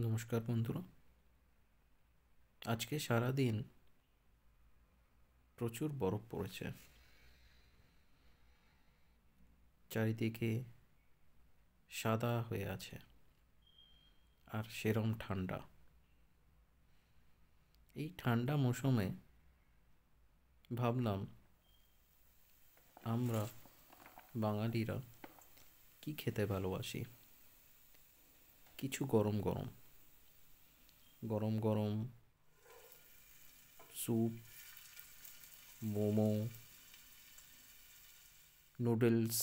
নমস্কার বন্ধুরা। আজকে সারা দিন প্রচুর বরফ পড়েছে। চারিদিকে সাদা হয়ে আছে আর সেরম ঠান্ডা। এই ঠান্ডা মৌসুমে ভাবলাম আমরা বাঙালিরা কি খেতে ভালোবাসি। কিছু গরম গরম গরম গরম স্যুপ, মোমো, নুডলস,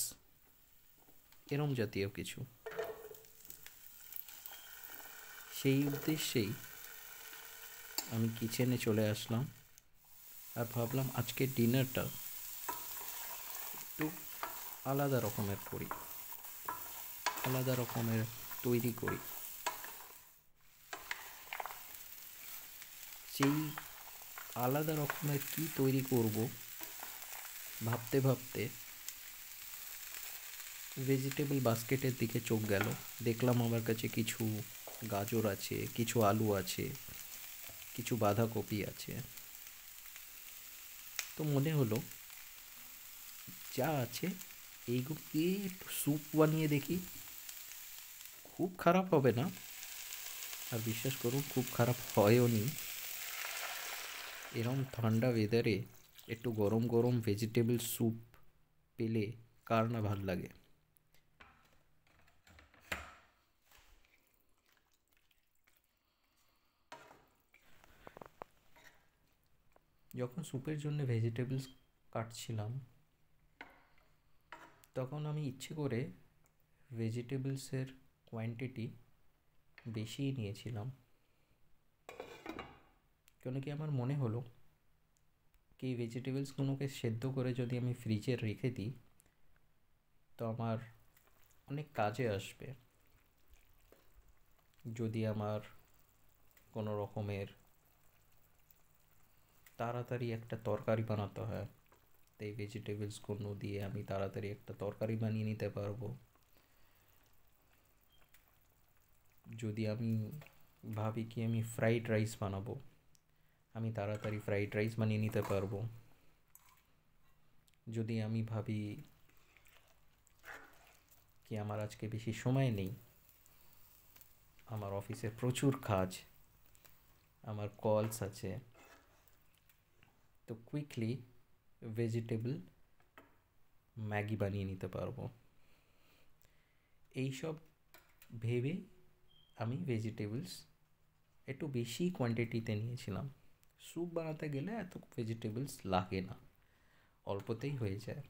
এরম জাতীয় কিছু। সেই উদ্দেশ্যেই আমি কিচেনে চলে আসলাম আর ভাবলাম আজকের ডিনারটা একটু আলাদা রকমের করি, আলাদা রকমের তৈরি করি। সেই আলাদা রকমের কি তৈরি করব ভাবতে ভাবতে ভেজিটেবল বাস্কেটের দিকে চোখ গেল। দেখলাম আমার কাছে কিছু গাজর আছে, কিছু আলু আছে, কিছু বাঁধাকপি আছে। তো মনে হলো যা আছে এইগুলো দিয়ে একটু স্যুপ বানিয়ে দেখি। খুব খারাপ হবে না, আর বিশ্বাস করুন খুব খারাপ হয়ও নি। এরম ঠান্ডা ওয়েদারে একটু গরম গরম ভেজিটেবল স্যুপ পেলে কার না ভাল লাগে। যখন স্যুপের জন্য ভেজিটেবলস কাটছিলাম তখন আমি ইচ্ছে করে ভেজিটেবলসের কোয়ান্টিটি বেশিই নিয়েছিলাম। কেন কি আমার মনে হলো কি এই ভেজিটেবলসগুলোকে সেদ্ধ করে যদি আমি ফ্রিজে রেখে দিই তো আমার অনেক কাজে আসবে। যদি আমার কোনো রকমের তাড়াতাড়ি একটা তরকারি বানাতে হয় তো এই ভেজিটেবলসগুলো দিয়ে আমি তাড়াতাড়ি একটা তরকারি বানিয়ে নিতে পারবো। যদি আমি ভাবি কি আমি ফ্রাইড রাইস বানাবো, আমি তাড়াতাড়ি ফ্রাইড রাইস বানিয়ে নিতে পারবো। যদি আমি ভাবি কি আমার আজকে বেশি সময় নেই, আমার অফিসে প্রচুর কাজ, আমার কলস আছে, তো কুইকলি ভেজিটেবল ম্যাগি বানিয়ে নিতে পারবো। এইসব ভেবে আমি ভেজিটেবলস একটু বেশি কোয়ান্টিটিতে নিয়েছিলাম। স্যুপ বানাতে গেলে এত ভেজিটেবলস লাগে না, অল্পতেই হয়ে যায়।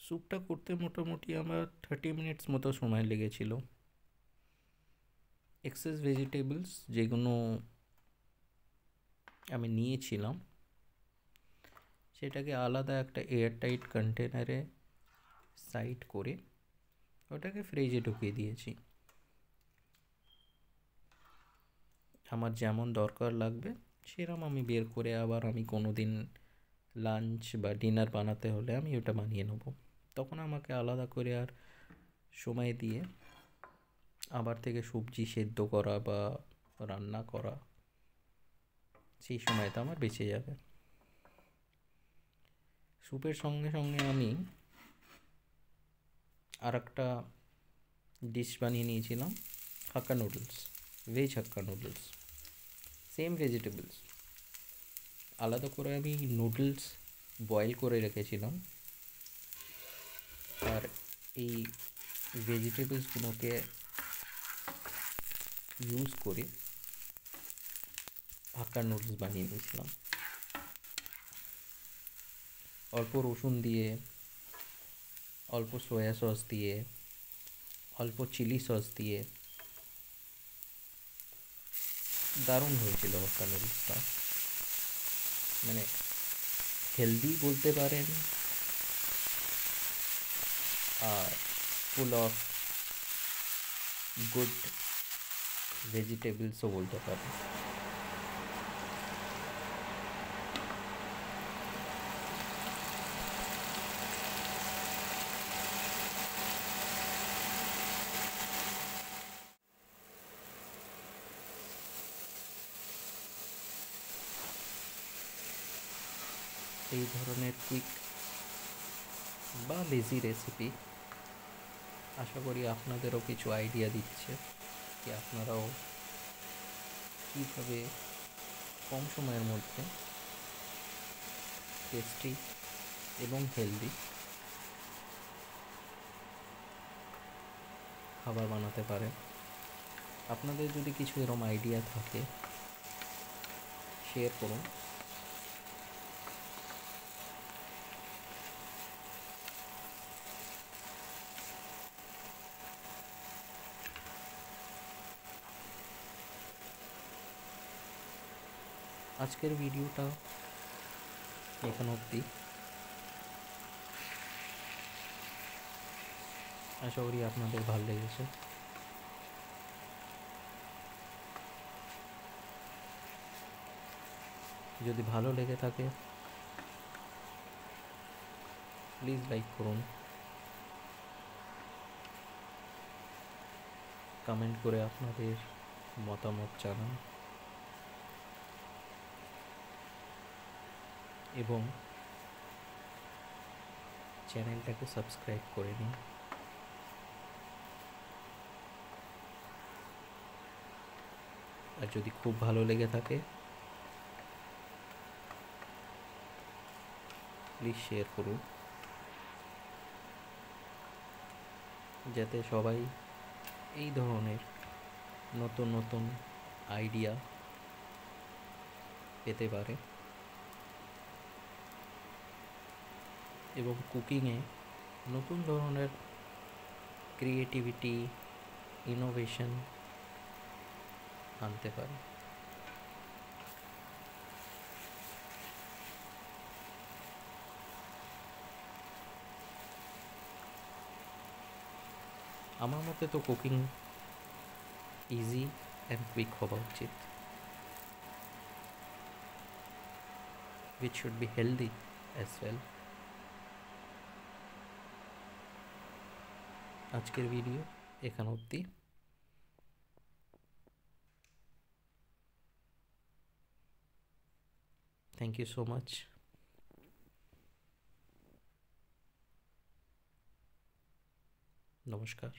স্যুপটা করতে মোটামুটি আমার 30 মিনিটস মতো সময় লেগেছিল। এক্সেস ভেজিটেবলস যেগুলো আমি নিয়েছিলাম সেটাকে আলাদা একটা এয়ারটাইট কন্টেনারে সাইড করে ওটাকে ফ্রিজে ঢুকিয়ে দিয়েছি। আমার যেমন দরকার লাগবে সেরম আমি বের করে আবার আমি কোনো দিন লাঞ্চ বা ডিনার বানাতে হলে আমি ওটা বানিয়ে নেব। তখন আমাকে আলাদা করে আর সময় দিয়ে আবার থেকে সবজি সেদ্ধ করা বা রান্না করা, সেই সময়টা আমার বেঁচে যাবে। স্যুপের সঙ্গে সঙ্গে আমি আর একটা ডিশ বানিয়ে নিয়েছিলাম hakka noodles, veg hakka noodles, same vegetables. আলাদা করে আমি নুডলস বয়েল করে রেখেছিলাম, আর এই ভেজিটেবলসগুলোকে ইউজ করে হাক্কা নুডলস বানিয়ে নিয়েছিলাম। অল্প রসুন দিয়ে, অল্প সয়া সস দিয়ে, অল্প চিলি সস দিয়ে দারুণ হয়েছিল হাক্কা নুডলসটা। মানে হেলদি বলতে পারেন, আর ফুল অফ গুড ভেজিটেবলসও বলতে পারেন। এই ধরনের কুইক বা লেজি রেসিপি আশা করি আপনাদেরও কিছু আইডিয়া দিচ্ছে কি আপনারাও কীভাবে কম সময়ের মধ্যে টেস্টি এবং হেলদি খাবার বানাতে পারেন। আপনাদের যদি কিছু এরকম আইডিয়া থাকে শেয়ার করুন। আজকের ভিডিওটা এখান অবধি। আশা করি আপনাদের ভালো লেগেছে। যদি ভালো লেগে থাকে প্লিজ লাইক করুন, কমেন্ট করে আপনাদের মতামত জানান, এবং চ্যানেলটাকে সাবস্ক্রাইব করে নিন। আর যদি খুব ভালো লেগে থাকে প্লিজ শেয়ার করুন, যাতে সবাই এই ধরনের নতুন নতুন আইডিয়া পেতে পারে এবং কুকিংয়ে নতুন ধরনের ক্রিয়েটিভিটি, ইনোভেশন আনতে পারে। আমার মতে তো কুকিং ইজি অ্যান্ড কুইক হওয়া উচিত, which should be healthy as well. আজকের ভিডিও এখান অবধি। Thank you so much. নমস্কার।